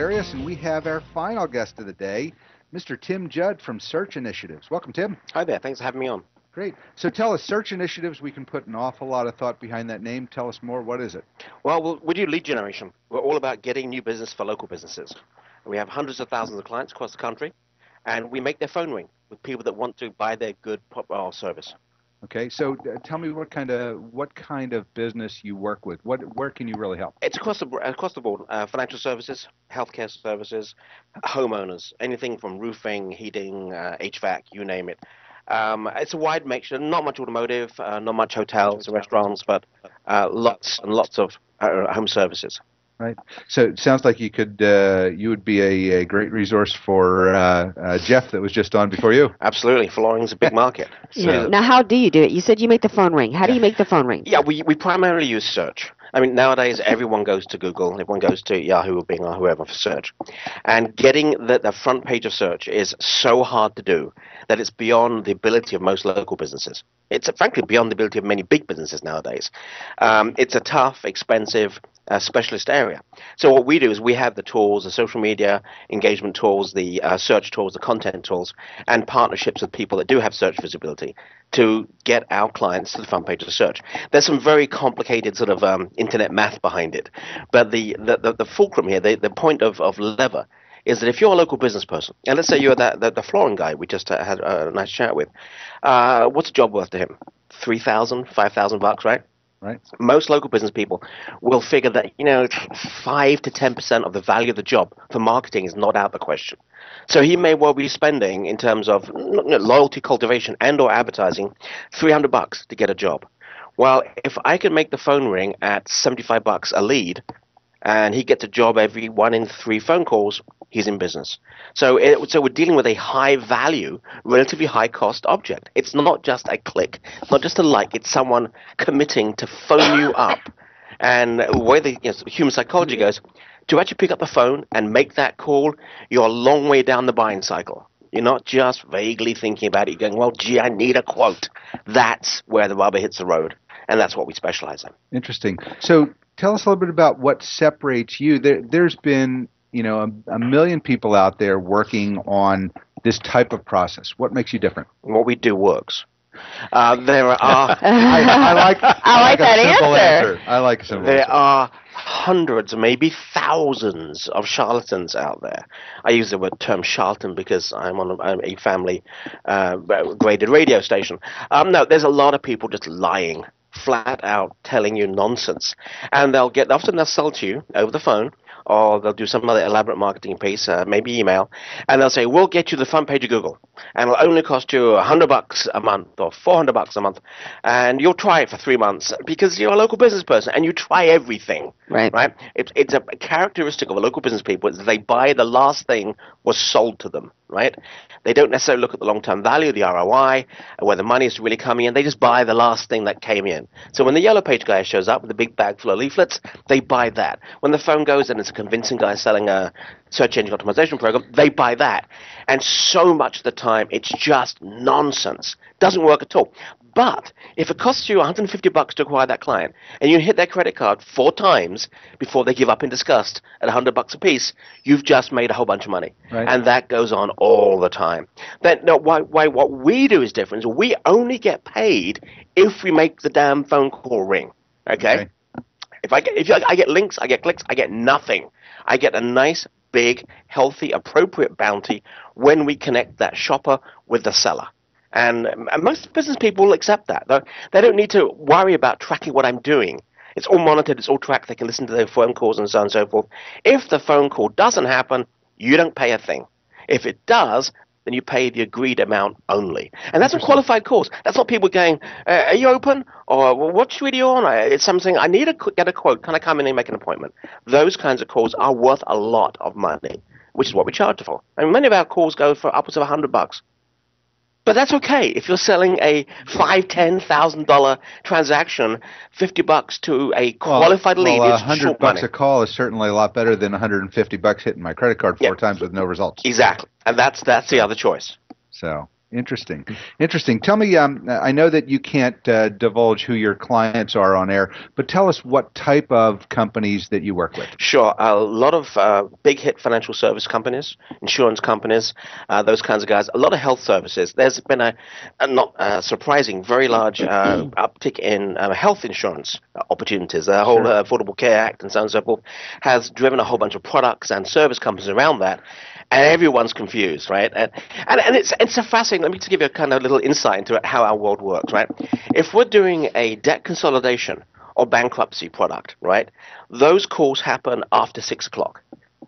hilarious, and we have our final guest of the day, Mr. Tim Judd from Search Initiatives. Welcome, Tim. Hi there. Thanks for having me on. Great. So tell us, Search Initiatives, we can put an awful lot of thought behind that name. Tell us more. What is it? Well, we do lead generation. We're all about getting new business for local businesses. We have hundreds of thousands of clients across the country, and we make their phone ring with people that want to buy their good or service. Okay, so tell me what kind of business you work with. Where can you really help? It's across the board. Financial services, healthcare services, homeowners, anything from roofing, heating, HVAC, you name it. It's a wide mixture. Not much automotive, not much hotels, restaurants, but lots and lots of home services. Right. So it sounds like you would be a great resource for Jeff that was just on before you. Absolutely. Flooring's a big market. So. Yeah. Now, how do you do it? You said you make the phone ring. How do you make the phone ring? Yeah, we primarily use search. I mean, nowadays everyone goes to Google, everyone goes to Yahoo or Bing or whoever for search. And getting the front page of search is so hard to do that it's beyond the ability of most local businesses. It's frankly beyond the ability of many big businesses nowadays. It's a tough, expensive, specialist area. So what we do is we have the tools, the social media engagement tools, the search tools, the content tools, and partnerships with people that do have search visibility to get our clients to the front page of the search. There's some very complicated sort of internet math behind it, but the fulcrum here, the point of lever, is that if you're a local business person, and let's say you're the flooring guy we just had a nice chat with, what's a job worth to him? $3,000, $5,000, right? Right. Most local business people will figure that 5 to 10% of the value of the job for marketing is not out of the question. So he may well be spending, in terms of loyalty cultivation and/or advertising, $300 to get a job. Well, if I can make the phone ring at $75 a lead, and he gets a job every 1 in 3 phone calls, he's in business. So we're dealing with a high value, relatively high cost object. It's not just a click, not just a like. It's someone committing to phone you up. And the way the human psychology goes, to actually pick up the phone and make that call, you're a long way down the buying cycle. You're not just vaguely thinking about it. You're going, well, gee, I need a quote. That's where the rubber hits the road. And that's what we specialize in. Interesting. So tell us a little bit about what separates you. There's been, a million people out there working on this type of process. What makes you different? What we do works. There are. I like that answer. I like a simple There answer. are hundreds, maybe thousands of charlatans out there. I use the term charlatan because I'm on a family graded radio station. No, there's a lot of people just lying, flat out telling you nonsense, and often they'll sell to you over the phone, or they'll do some other elaborate marketing piece, maybe email, and they'll say, we'll get you the front page of Google, and it'll only cost you $100 a month or $400 a month, and you'll try it for 3 months because you're a local business person and you try everything. Right. It's a characteristic of a local business people is they buy the last thing was sold to them, right? They don't necessarily look at the long-term value, the ROI, where the money is really coming in. They just buy the last thing that came in. So when the yellow page guy shows up with a big bag full of leaflets, they buy that. When the phone goes and it's a convincing guy selling a search engine optimization program, they buy that. And so much of the time, it's just nonsense. Doesn't work at all. But if it costs you $150 to acquire that client, and you hit their credit card 4 times before they give up in disgust at $100 a piece, you've just made a whole bunch of money. Right. And that goes on all the time. Why what we do is different. We only get paid if we make the damn phone call ring. Okay? If I get links, I get clicks, I get nothing. I get a nice, big, healthy, appropriate bounty when we connect that shopper with the seller. And most business people will accept that. They don't need to worry about tracking what I'm doing. It's all monitored, it's all tracked. They can listen to their phone calls and so on and so forth. If the phone call doesn't happen, you don't pay a thing. If it does, then you pay the agreed amount only. And that's a qualified calls. That's not people going, are you open? Or well, what street are you on? It's something, I need to get a quote. Can I come in and make an appointment? Those kinds of calls are worth a lot of money, which is what we charge for. I mean, many of our calls go for upwards of $100. But that's okay. If you're selling a $5,000-$10,000 transaction, $50 to a qualified lead is short money. $100 a call is certainly a lot better than $150 hitting my credit card 4 times with no results. Exactly, and that's the other choice. So Interesting. Interesting. Tell me, I know that you can't divulge who your clients are on air, but tell us what type of companies that you work with. Sure. A lot of big hit financial service companies, insurance companies, those kinds of guys. A lot of health services. There's been a not surprising, very large uptick in health insurance opportunities. The whole Affordable Care Act and so on and so forth has driven a whole bunch of products and service companies around that. And everyone's confused, right? And it's a fascinating. Let me just give you a kind of little insight into how our world works, right? If we're doing a debt consolidation or bankruptcy product, right? Those calls happen after 6 o'clock,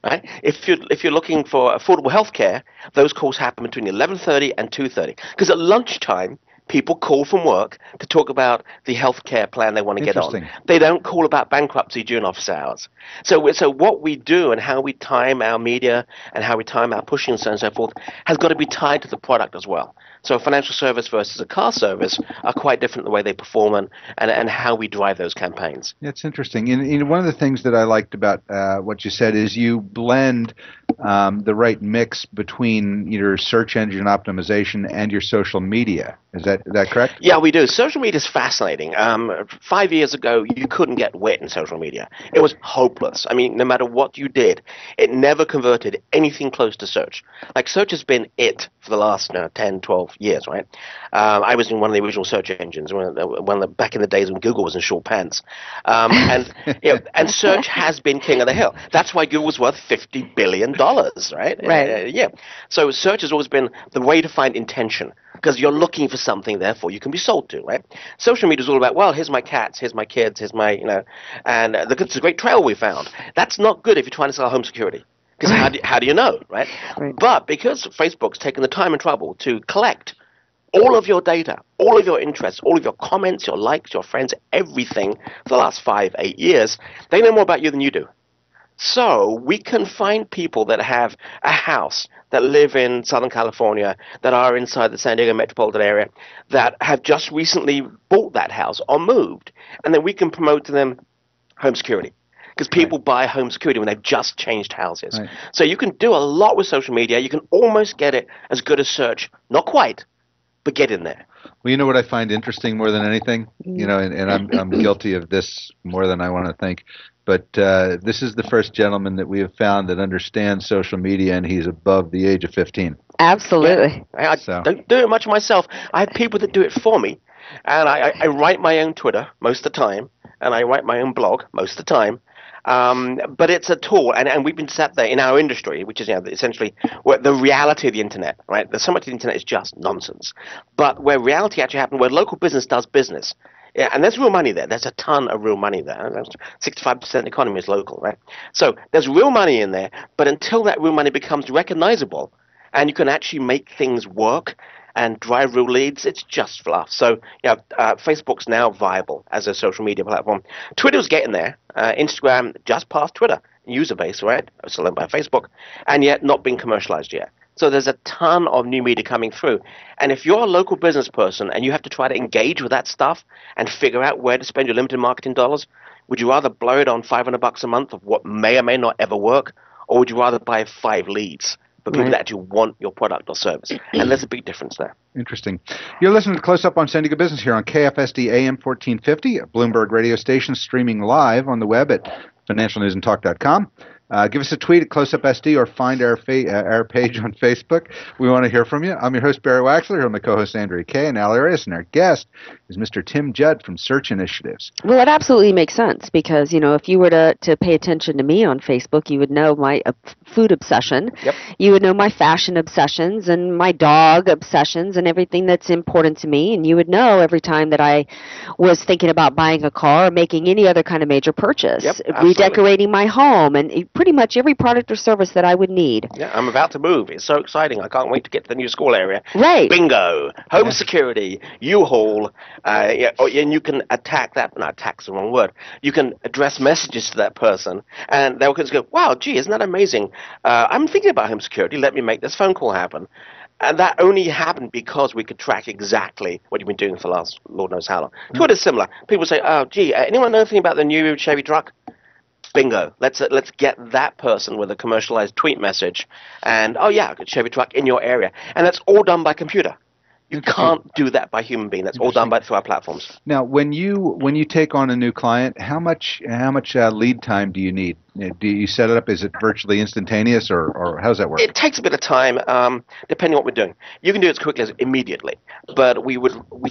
right? If you're looking for affordable health care, those calls happen between 11:30 and 2:30. Because at lunchtime, people call from work to talk about the health care plan they want to get on. They don't call about bankruptcy during office hours. So what we do and how we time our media and how we time our pushing and so on and so forth has got to be tied to the product as well. So a financial service versus a car service are quite different the way they perform and how we drive those campaigns. It's interesting. And one of the things that I liked about what you said is you blend the right mix between your search engine optimization and your social media. Is that correct? Yeah, we do. Social media is fascinating. 5 years ago, you couldn't get wit in social media. It was hopeless. I mean, no matter what you did, it never converted anything close to search. Like, search has been it for the last 10, 12 years, right? I was in one of the original search engines, back in the days when Google was in short pants. And search has been king of the hill. That's why Google's worth $50 billion, right? Right. Yeah. So search has always been the way to find intention, because you're looking for something, therefore you can be sold to, right? Social media is all about, well, here's my cats, here's my kids, here's my, and look, it's a great trail we found. That's not good if you're trying to sell home security, because how do you know, right? But because Facebook's taken the time and trouble to collect all of your data, all of your interests, all of your comments, your likes, your friends, everything for the last 5, 8 years, they know more about you than you do. So we can find people that have a house, that live in Southern California, that are inside the San Diego metropolitan area, that have just recently bought that house or moved, and then we can promote to them home security. Because people buy home security when they've just changed houses. Right. So you can do a lot with social media. You can almost get it as good as search. Not quite, but get in there. Well, you know what I find interesting more than anything? And I'm guilty of this more than I want to think. But this is the first gentleman that we have found that understands social media, and he's above the age of 15. Absolutely. Yeah. I don't do it much myself. I have people that do it for me. And I write my own Twitter most of the time, and I write my own blog most of the time. But it's a tool, and we've been sat there in our industry, which is essentially where the reality of the internet, right? There's so much of the internet is just nonsense. But where reality actually happens, where local business does business, yeah, and there's real money there. There's a ton of real money there. 65% of the economy is local, right? So there's real money in there, but until that real money becomes recognizable and you can actually make things work and drive real leads, it's just fluff. So Facebook's now viable as a social media platform. Twitter's getting there. Instagram just passed Twitter user base, right? Still owned by Facebook, and yet not being commercialized yet. So there's a ton of new media coming through. And if you're a local business person and you have to try to engage with that stuff and figure out where to spend your limited marketing dollars, would you rather blow it on $500 a month of what may or may not ever work, or would you rather buy 5 leads for people that actually want your product or service? And there's a big difference there. Interesting. You're listening to Close Up on San Diego Business here on KFSD AM 1450, a Bloomberg radio station, streaming live on the web at financialnewsandtalk.com. Give us a tweet at CloseUpSD or find our page on Facebook. We want to hear from you. I'm your host, Barry Waxler, here with my co-host, Andrea Kay, and Al Arias, and our guest is Mr. Tim Judd from Search Initiatives. Well, it absolutely makes sense because, if you were to pay attention to me on Facebook, you would know my food obsession. Yep. You would know my fashion obsessions and my dog obsessions and everything that's important to me. And you would know every time that I was thinking about buying a car or making any other kind of major purchase, redecorating my home, and pretty much every product or service that I would need. Yeah, I'm about to move. It's so exciting. I can't wait to get to the new school area. Right. Bingo. Home security, U-Haul, and you can attack that. No, attack's the wrong word. You can address messages to that person, and they'll just go, wow, gee, isn't that amazing? I'm thinking about home security. Let me make this phone call happen. And that only happened because we could track exactly what you've been doing for the last Lord knows how long. Twitter's similar. People say, oh, gee, anyone know anything about the new Chevy truck? Bingo. Let's get that person with a commercialized tweet message and, oh, yeah, Chevy truck in your area. And that's all done by computer. You can't do that by human being. That's all done through our platforms. Now, when you take on a new client, how much lead time do you need? Do you set it up? Is it virtually instantaneous, or how does that work? It takes a bit of time, depending on what we're doing. You can do it as quickly as immediately, but we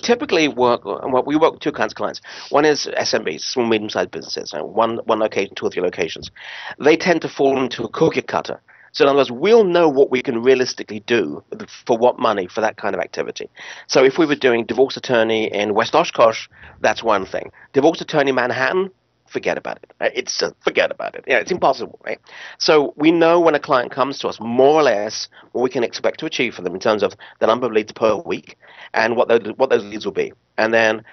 typically work. We work with two kinds of clients. One is SMBs, small medium-sized businesses, one location, 2 or 3 locations. They tend to fall into a cookie cutter. So in other words, we'll know what we can realistically do for what money for that kind of activity. So if we were doing divorce attorney in West Oshkosh, that's one thing. Divorce attorney Manhattan, forget about it. It's forget about it. It's impossible, right? So we know when a client comes to us, more or less, what we can expect to achieve for them in terms of the number of leads per week and what those leads will be. And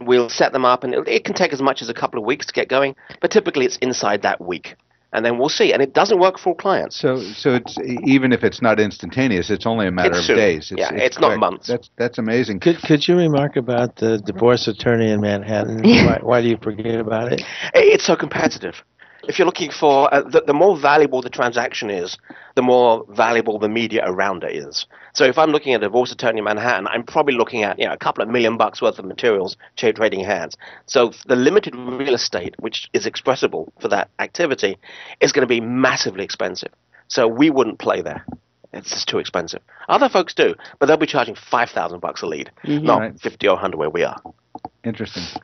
we'll set them up, and it can take as much as a couple of weeks to get going, but typically it's inside that week. And then we'll see. And it doesn't work for all clients. So it's even if it's not instantaneous, it's only a matter of days. It's not months. That's amazing. Could you remark about the divorce attorney in Manhattan? Why do you forget about it? It's so competitive. If you're looking for the more valuable the transaction is, the more valuable the media around it is. So if I'm looking at a divorce attorney in Manhattan, I'm probably looking at a couple of $1 million worth of materials trading hands. So the limited real estate which is expressible for that activity is going to be massively expensive. So we wouldn't play there. It's just too expensive. Other folks do, but they'll be charging $5,000 a lead, not 50 or 100 where we are. Interesting.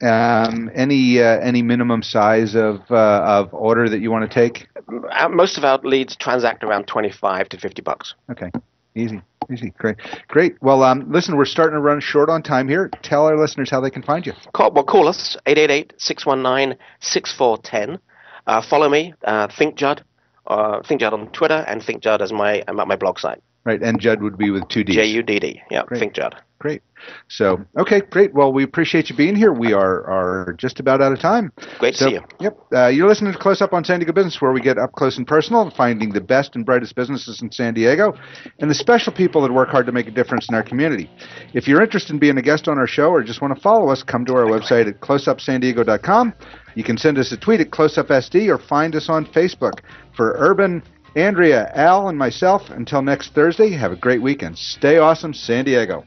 Any minimum size of order that you want to take? Most of our leads transact around $25 to $50. Okay, easy, great. Well, listen, we're starting to run short on time here. Tell our listeners how they can find you. Call us 888-619-6410. Follow me, Think Judd. Think Judd on Twitter, and Think Judd as my blog site. Right, and Judd would be with 2 Ds. Judd, yeah, great. Think Judd. Great. So, okay, great. Well, we appreciate you being here. We are just about out of time. Great to see you. Yep. You're listening to Close Up on San Diego Business, where we get up close and personal, finding the best and brightest businesses in San Diego, and the special people that work hard to make a difference in our community. If you're interested in being a guest on our show or just want to follow us, come to our website at closeupsandiego.com. You can send us a tweet at closeupsd or find us on Facebook. For Urban, Andrea, Al, and myself, until next Thursday, have a great weekend. Stay awesome, San Diego.